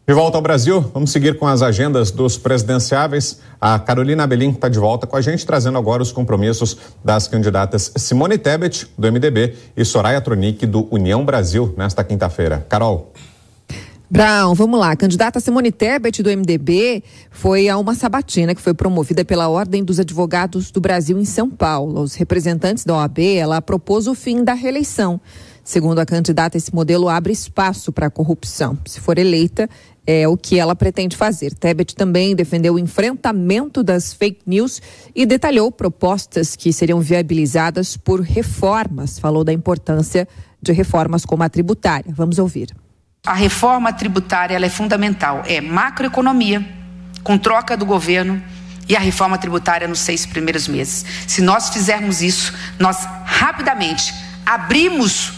De volta ao Brasil, vamos seguir com as agendas dos presidenciáveis. A Carolina Abelim está de volta com a gente, trazendo agora os compromissos das candidatas Simone Tebet, do MDB, e Soraya Tronic, do União Brasil, nesta quinta-feira. Carol. Brown, vamos lá. A candidata Simone Tebet, do MDB, foi a uma sabatina que foi promovida pela Ordem dos Advogados do Brasil em São Paulo. Aos representantes da OAB, ela propôs o fim da reeleição. Segundo a candidata, esse modelo abre espaço para a corrupção. Se for eleita, é o que ela pretende fazer. Tebet também defendeu o enfrentamento das fake news e detalhou propostas que seriam viabilizadas por reformas. Falou da importância de reformas como a tributária. Vamos ouvir. A reforma tributária ela é fundamental. É macroeconomia, com troca do governo, e a reforma tributária nos 6 primeiros meses. Se nós fizermos isso, nós rapidamente abrimos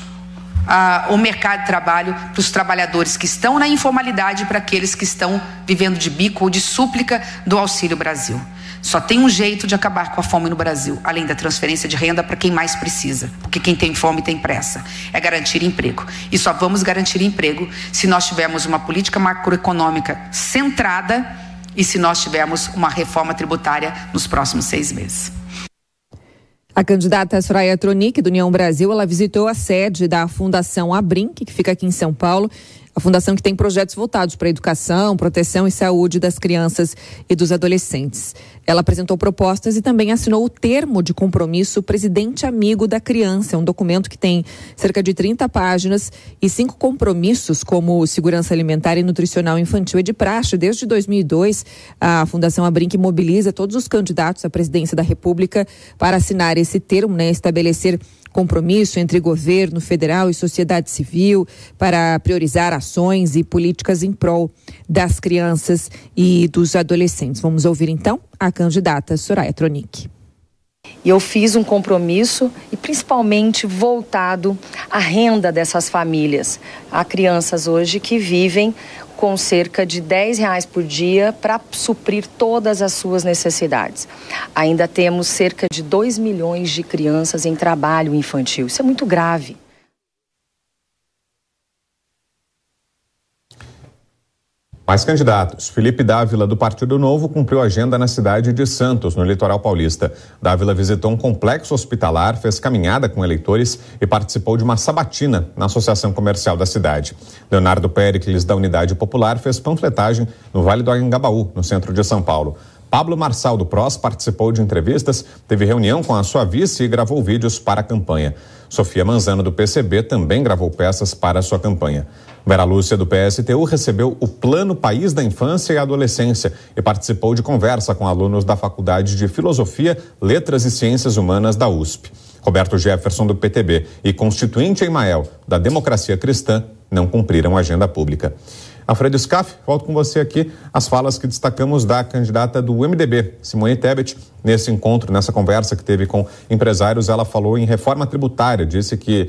o mercado de trabalho para os trabalhadores que estão na informalidade e para aqueles que estão vivendo de bico ou de súplica do Auxílio Brasil. Só tem um jeito de acabar com a fome no Brasil, além da transferência de renda para quem mais precisa, porque quem tem fome tem pressa, é garantir emprego. E só vamos garantir emprego se nós tivermos uma política macroeconômica centrada e se nós tivermos uma reforma tributária nos próximos 6 meses. A candidata Soraya Tronic, do União Brasil, ela visitou a sede da Fundação Abrinq, que fica aqui em São Paulo. A fundação que tem projetos voltados para a educação, proteção e saúde das crianças e dos adolescentes. Ela apresentou propostas e também assinou o termo de compromisso Presidente Amigo da Criança. É um documento que tem cerca de 30 páginas e 5 compromissos, como segurança alimentar e nutricional infantil e de praxe. Desde 2002, a Fundação Abrinq mobiliza todos os candidatos à presidência da República para assinar esse termo, estabelecer compromisso entre governo federal e sociedade civil para priorizar ações e políticas em prol das crianças e dos adolescentes. Vamos ouvir então a candidata Soraya Tronic. Eu fiz um compromisso e principalmente voltado à renda dessas famílias. Há crianças hoje que vivem com cerca de R$10 por dia para suprir todas as suas necessidades. Ainda temos cerca de 2 milhões de crianças em trabalho infantil. Isso é muito grave. Mais candidatos. Felipe Dávila, do Partido Novo, cumpriu a agenda na cidade de Santos, no litoral paulista. Dávila visitou um complexo hospitalar, fez caminhada com eleitores e participou de uma sabatina na Associação Comercial da cidade. Leonardo Péricles, da Unidade Popular, fez panfletagem no Vale do Anhangabaú, no centro de São Paulo. Pablo Marçal, do PROS, participou de entrevistas, teve reunião com a sua vice e gravou vídeos para a campanha. Sofia Manzano, do PCB, também gravou peças para a sua campanha. Vera Lúcia, do PSTU, recebeu o Plano País da Infância e Adolescência e participou de conversa com alunos da Faculdade de Filosofia, Letras e Ciências Humanas da USP. Roberto Jefferson, do PTB, e Constituinte Emael, da Democracia Cristã, não cumpriram a agenda pública. Alfredo Scaff, volto com você aqui. As falas que destacamos da candidata do MDB, Simone Tebet, nesse encontro, nessa conversa que teve com empresários, ela falou em reforma tributária, disse que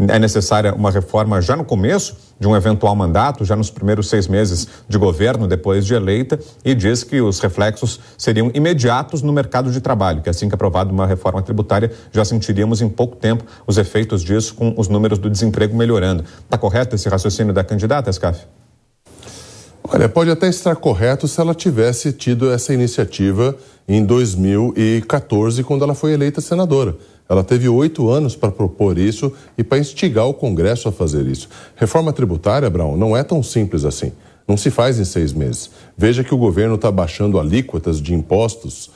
é necessária uma reforma já no começo de um eventual mandato, já nos primeiros 6 meses de governo, depois de eleita, e diz que os reflexos seriam imediatos no mercado de trabalho, que assim que aprovada uma reforma tributária, já sentiríamos em pouco tempo os efeitos disso com os números do desemprego melhorando. Está correto esse raciocínio da candidata, Scaff? Olha, pode até estar correto se ela tivesse tido essa iniciativa em 2014, quando ela foi eleita senadora. Ela teve 8 anos para propor isso e para instigar o Congresso a fazer isso. Reforma tributária, Brown, não é tão simples assim. Não se faz em 6 meses. Veja que o governo está baixando alíquotas de impostos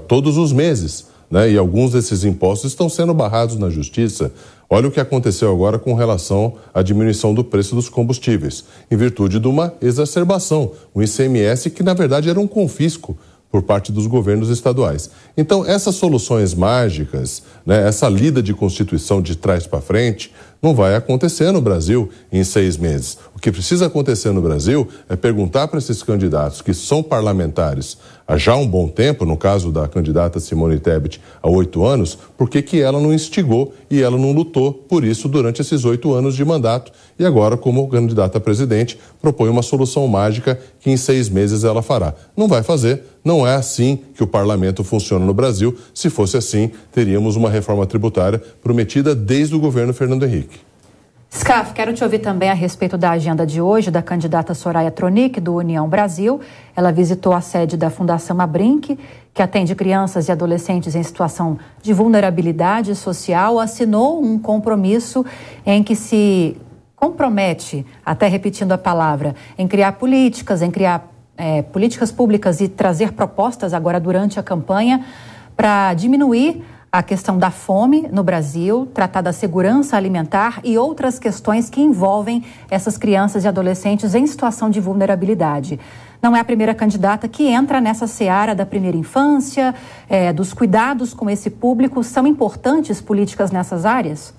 todos os meses, né? E alguns desses impostos estão sendo barrados na Justiça. Olha o que aconteceu agora com relação à diminuição do preço dos combustíveis, em virtude de uma exacerbação, um ICMS que na verdade era um confisco por parte dos governos estaduais. Então, essas soluções mágicas, né, essa lida de Constituição de trás para frente, não vai acontecer no Brasil em 6 meses. O que precisa acontecer no Brasil é perguntar para esses candidatos que são parlamentares há já um bom tempo, no caso da candidata Simone Tebet, há 8 anos, por que ela não instigou e ela não lutou por isso durante esses 8 anos de mandato e agora, como candidata a presidente, propõe uma solução mágica que em 6 meses ela fará. Não vai fazer, não é assim que o parlamento funciona no Brasil. Se fosse assim, teríamos uma reforma tributária prometida desde o governo Fernando Henrique. Scaf, quero te ouvir também a respeito da agenda de hoje da candidata Soraya Tronic, do União Brasil. Ela visitou a sede da Fundação Abrinq, que atende crianças e adolescentes em situação de vulnerabilidade social, assinou um compromisso em que se compromete, até repetindo a palavra, em criar políticas, políticas públicas e trazer propostas agora durante a campanha para diminuir a questão da fome no Brasil, tratar da segurança alimentar e outras questões que envolvem essas crianças e adolescentes em situação de vulnerabilidade. Não é a primeira candidata que entra nessa seara da primeira infância, dos cuidados com esse público. São importantes políticas nessas áreas?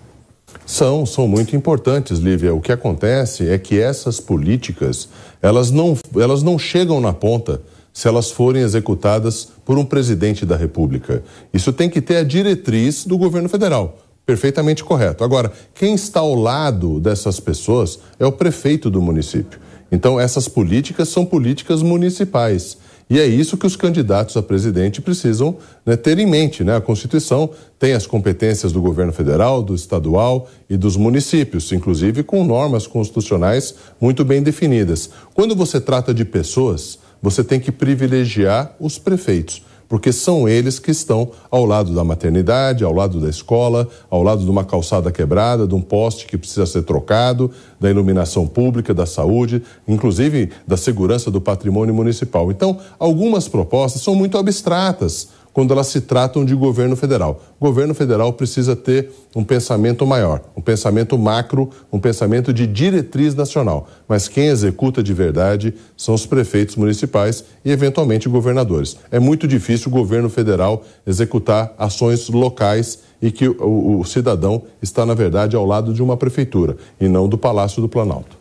São muito importantes, Lívia. O que acontece é que essas políticas, elas não chegam na ponta se elas forem executadas por um presidente da República. Isso tem que ter a diretriz do governo federal. Perfeitamente correto. Agora, quem está ao lado dessas pessoas é o prefeito do município. Então, essas políticas são políticas municipais. E é isso que os candidatos a presidente precisam, ter em mente, A Constituição tem as competências do governo federal, do estadual e dos municípios, inclusive com normas constitucionais muito bem definidas. Quando você trata de pessoas, você tem que privilegiar os prefeitos, porque são eles que estão ao lado da maternidade, ao lado da escola, ao lado de uma calçada quebrada, de um poste que precisa ser trocado, da iluminação pública, da saúde, inclusive da segurança do patrimônio municipal. Então, algumas propostas são muito abstratas quando elas se tratam de governo federal. O governo federal precisa ter um pensamento maior, um pensamento macro, um pensamento de diretriz nacional. Mas quem executa de verdade são os prefeitos municipais e, eventualmente, governadores. É muito difícil o governo federal executar ações locais e que o cidadão está, na verdade, ao lado de uma prefeitura e não do Palácio do Planalto.